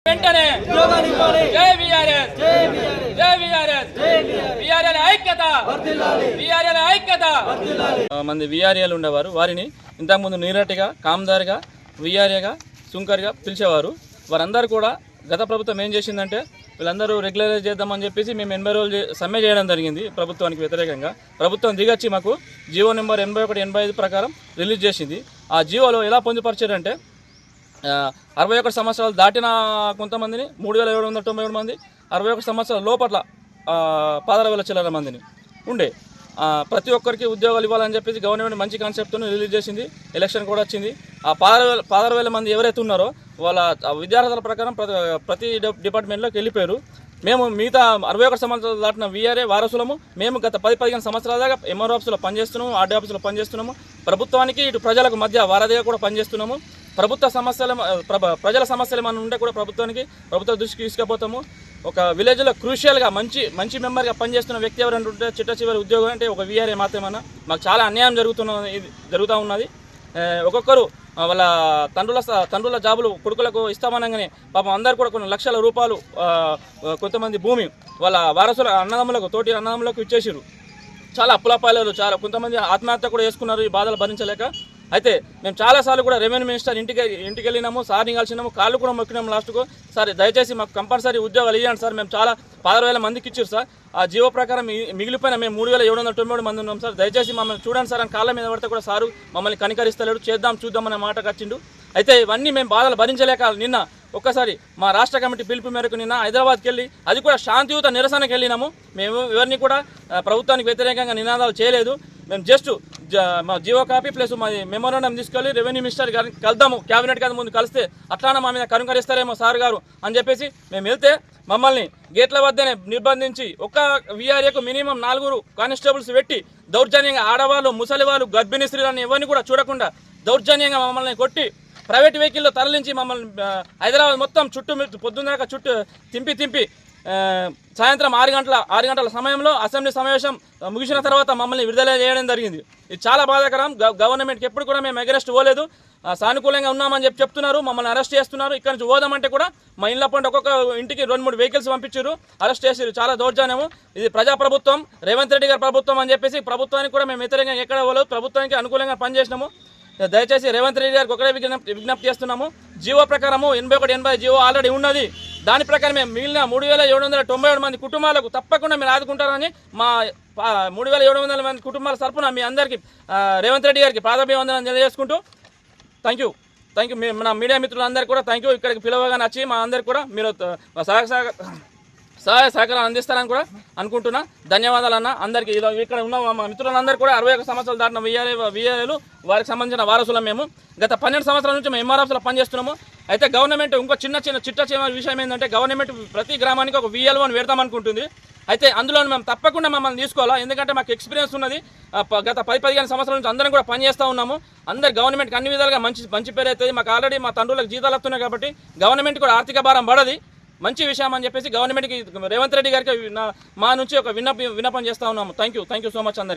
వెంటనే జై వీఆర్ఎస్, జై వీఆర్ఎస్, వీఆర్ఎల్ ఐక్యత, వీఆర్ఎల్ ఐక్యత. మంది వీఆర్ఏలు ఉండేవారు. వారిని ఇంతకుముందు నీరటిగా, కామ్దారిగా, వీఆర్ఏగా, సుంకర్గా పిలిచేవారు. వారందరూ కూడా గత ప్రభుత్వం ఏం చేసిందంటే వీళ్ళందరూ రెగ్యులరైజ్ చేద్దామని చెప్పేసి మేము 80 రోజులు సమ్మె చేయడం జరిగింది. ప్రభుత్వానికి వ్యతిరేకంగా ప్రభుత్వం దిగొచ్చి మాకు జీవో నెంబర్ 81-85 ప్రకారం రిలీజ్ చేసింది. ఆ జీవోలో ఎలా పొందుపరిచారంటే 61 సంవత్సరాలు దాటిన కొంతమందిని 3797 మంది, 61 సంవత్సరాల లోపల 16,000 చిల్లర మందిని ఉండే ప్రతి ఒక్కరికి ఉద్యోగాలు ఇవ్వాలని చెప్పేసి గవర్నమెంట్ మంచి కాన్సెప్ట్ను రిలీజ్ చేసింది. ఎలక్షన్ కూడా వచ్చింది. ఆ 16,000 మంది ఎవరైతే ఉన్నారో వాళ్ళ విద్యార్థుల ప్రకారం ప్రతి డిపార్ట్మెంట్లోకి వెళ్ళిపోయారు. మేము మిగతా 61 సంవత్సరాలు దాటిన వీఆర్ఏ వారసులము. మేము గత 10-15 సంవత్సరాల దాకా ఎంఆర్ ఆఫీసులో పనిచేస్తున్నాము, ఆర్డీ ఆఫీసులో పనిచేస్తున్నాము. ప్రభుత్వానికి ఇటు ప్రజలకు మధ్య వారధిగా కూడా పనిచేస్తున్నాము. ప్రభుత్వ సమస్యలు, ప్రజల సమస్యలు ఏమైనా ఉంటే కూడా ప్రభుత్వ దృష్టికి తీసుకుపోతాము. ఒక విలేజ్లో క్రూషియల్గా మంచి మెంబర్గా పనిచేస్తున్న వ్యక్తి ఎవరైనా ఉంటే చిట్ట చివరి ఉద్యోగం అంటే ఒక వీఆర్ఏ మాత్రమేనా. మాకు చాలా అన్యాయం జరుగుతూ ఉన్నది. ఒక్కొక్కరు వాళ్ళ తండ్రుల జాబులు కొడుకులకు ఇస్తామనగానే పాపం అందరు కూడా కొన్ని లక్షల రూపాయలు కొంతమంది భూమి వాళ్ళ వారసుల అన్నదమ్ములకు, తోటి అన్నదమ్ములకు ఇచ్చేసారు. చాలా అప్పులపాయలు, చాలా కొంతమంది ఆత్మహత్య కూడా చేసుకున్నారు ఈ బాధలు భరించలేక. అయితే మేము చాలాసార్లు కూడా రెవెన్యూ మినిస్టర్ ఇంటికి వెళ్ళినాము, సార్ని కలిసినాము, కాళ్ళు కూడా మొక్కినాము. లాస్ట్కు సార్ దయచేసి మాకు కంపల్సరీ ఉద్యోగాలు ఇవ్వండి సార్, మేము చాలా 16,000 మందికి ఇచ్చారు సార్. ఆ జీవో ప్రకారం మిగిలిపోయిన మేము 3,797 మంది ఉన్నాం సార్, దయచేసి మమ్మల్ని చూడండి సార్ అని కాళ్ళ మీద పడితే కూడా సారు మమ్మల్ని కనికరిస్తలేడు. చూద్దామనే మాటకు వచ్చిండు. అయితే ఇవన్నీ మేము బాధలు భరించలేక నిన్న ఒక్కసారి మా రాష్ట్ర కమిటీ పిలుపు మేరకు నిన్న హైదరాబాద్కి వెళ్ళి అది కూడా శాంతియుత నిరసనకి వెళ్ళినాము. మేము ఎవరిని కూడా ప్రభుత్వానికి వ్యతిరేకంగా నినాదాలు చేయలేదు. మేము జస్ట్ మా జీవో కాపీ ప్లస్ మా మెమోరాండం తీసుకెళ్ళి రెవెన్యూ మినిస్టర్ గారిని కలుద్దాము, క్యాబినెట్ గారి ముందు కలిస్తే అట్లానే మా మీద కనుకరిస్తారేమో సార్ గారు అని చెప్పేసి మేము వెళ్తే మమ్మల్ని గేట్ల వద్దనే నిర్బంధించి ఒక్క వీఆర్ఏకు మినిమం 4 కానిస్టేబుల్స్ పెట్టి దౌర్జన్యంగా ఆడవాళ్ళు, ముసలి వాళ్ళు, గర్భిణీ స్త్రీలను ఎవరిని కూడా చూడకుండా దౌర్జన్యంగా మమ్మల్ని కొట్టి ప్రైవేట్ వెహికల్లో తరలించి మమ్మల్ని హైదరాబాద్ మొత్తం పొద్దున్నాక తింపి సాయంత్రం 6 గంటల సమయంలో అసెంబ్లీ సమావేశం ముగిసిన తర్వాత మమ్మల్ని విడుదల చేయడం జరిగింది. ఇది చాలా బాధాకరం. గవర్నమెంట్కి ఎప్పుడు కూడా మేము అగెరెస్ట్ పోలేదు, సానుకూలంగా ఉన్నామని చెప్తున్నారు. మమ్మల్ని అరెస్ట్ చేస్తున్నారు. ఇక్కడ నుంచి పోదామంటే కూడా మా ఇళ్ళ పంట ఒక్కొక్క ఇంటికి 2-3 వెహికల్స్ పంపించారు, అరెస్ట్ చేసారు. చాలా దౌర్జన్యము. ఇది ప్రజాప్రభుత్వం, రేవంత్ రెడ్డి గారి ప్రభుత్వం అని చెప్పేసి ప్రభుత్వానికి కూడా మేము వ్యతిరేకంగా ఎక్కడ పోలేదు, ప్రభుత్వానికి అనుకూలంగా పనిచేసినాము. దయచేసి రేవంత్ రెడ్డి గారికి ఒకటే విజ్ఞప్తి చేస్తున్నాము. జీవో ప్రకారము 81-80 జీవో ఆల్రెడీ ఉన్నది. దాని ప్రకారం మేము మిగిలిన 3,797 మంది కుటుంబాలకు తప్పకుండా మీరు ఆదుకుంటారని మా 3,700 మంది కుటుంబాల తరఫున మీ అందరికీ రేవంత్ రెడ్డి గారికి పాదాభివందనం తెలియజేసుకుంటూ థ్యాంక్ యూ. మన మీడియా మిత్రులందరికీ కూడా థ్యాంక్ యూ. ఇక్కడికి పిలవగానే వచ్చి మా అందరికి కూడా మీరు సహాయ సహకారం అందిస్తారని కూడా అనుకుంటున్నా. ధన్యవాదాలు అన్న అందరికీ. ఇక్కడ ఉన్న మా మిత్రులందరూ కూడా 61 సంవత్సరాలు దాటిన వీఆర్ఏలు, వారికి సంబంధించిన వారసులం. మేము గత 12 సంవత్సరాల నుంచి మేము ఎంఆర్ ఆఫీస్లో పనిచేస్తున్నాము. అయితే గవర్నమెంట్ ఇంకో చిన్న విషయం ఏంటంటే గవర్నమెంట్ ప్రతి గ్రామానికి ఒక VL1 పెడతామనుకుంటుంది. అయితే అందులో మేము తప్పకుండా మమ్మల్ని తీసుకోవాలా, ఎందుకంటే మాకు ఎక్స్పీరియన్స్ ఉన్నది. గత 10-15 సంవత్సరాల నుంచి అందరం కూడా పనిచేస్తూ ఉన్నాము. అందరు గవర్నమెంట్కి అన్ని విధాలుగా మంచి పేరు అవుతుంది. మాకు ఆల్రెడీ మా తండ్రులకు జీతాలు వస్తున్నాయి కాబట్టి గవర్నమెంట్ కూడా ఆర్థిక భారం పడది. మంచి విషయం అని చెప్పేసి గవర్నమెంట్కి రేవంత్ రెడ్డి గారికి మా నుంచి ఒక విన్నపం చేస్తూ ఉన్నాము. థ్యాంక్ యూ సో మచ్ అందరికీ.